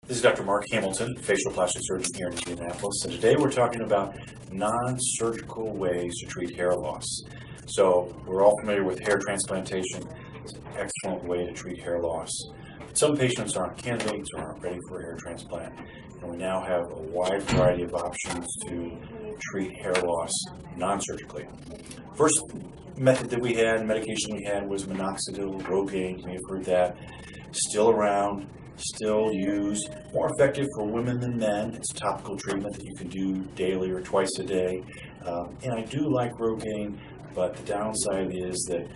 This is Dr. Mark Hamilton, facial plastic surgeon here in Indianapolis, and today we're talking about non-surgical ways to treat hair loss. So we're all familiar with hair transplantation. It's an excellent way to treat hair loss. But some patients aren't candidates or aren't ready for a hair transplant, and we now have a wide variety of options to treat hair loss non-surgically. First method that we had, medication we had, was minoxidil, Rogaine. You may have heard that. Still around. Still used, more effective for women than men. It's a topical treatment that you can do daily or twice a day. And I do like Rogaine, but the downside is that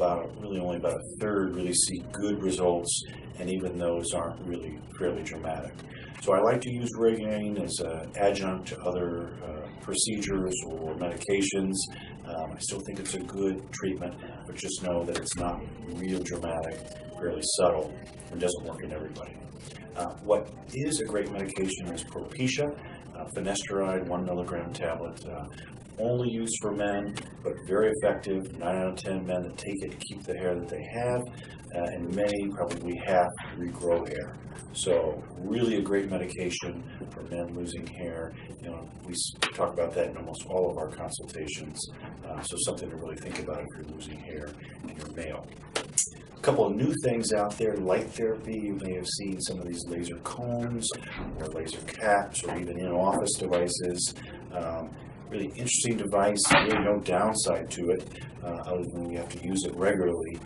only about a third really see good results, and even those aren't really fairly dramatic. So I like to use Rogaine as an adjunct to other procedures or medications. I still think it's a good treatment, but just know that it's not real dramatic, fairly subtle, and doesn't work in everybody. What is a great medication is Propecia, finasteride 1 milligram tablet, only used for men, but very effective. 9 out of 10 men that take it keep the hair that they have, and many, probably half, regrow hair. So really a great medication for men losing hair. We talk about that in almost all of our consultations, so something to really think about if you're losing hair and you're male. A couple of new things out there, light therapy. You may have seen some of these laser combs or laser caps or even in-office devices. Really interesting device, really no downside to it, other than we have to use it regularly.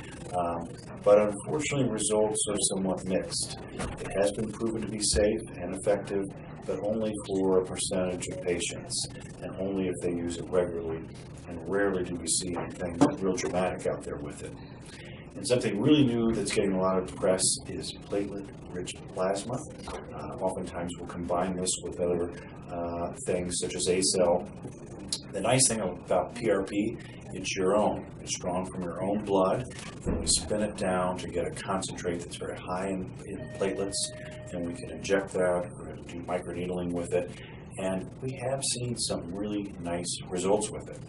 But unfortunately, results are somewhat mixed. It has been proven to be safe and effective, but only for a percentage of patients, and only if they use it regularly, and rarely do we see anything real dramatic out there with it. And something really new that's getting a lot of press is platelet-rich plasma. Oftentimes we'll combine this with other things such as ACell. The nice thing about PRP, it's your own. It's drawn from your own blood, and we spin it down to get a concentrate that's very high in platelets, and we can inject that or do microneedling with it. And we have seen some really nice results with it.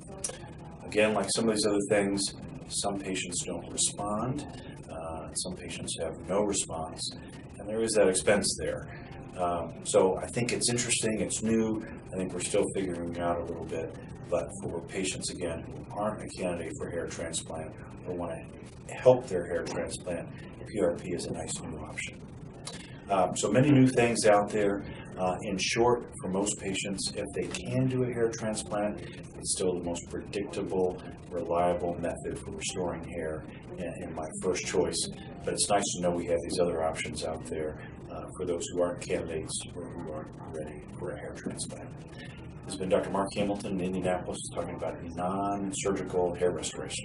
Again, like some of these other things, some patients don't respond, some patients have no response, and there is that expense there. So I think it's interesting, it's new, I think we're still figuring it out a little bit, but for patients, again, who aren't a candidate for hair transplant or want to help their hair transplant, PRP is a nice new option. So many new things out there. In short, for most patients, if they can do a hair transplant, it's still the most predictable, reliable method for restoring hair, and my first choice. But it's nice to know we have these other options out there for those who aren't candidates or who aren't ready for a hair transplant. This has been Dr. Mark Hamilton in Indianapolis talking about non-surgical hair restoration.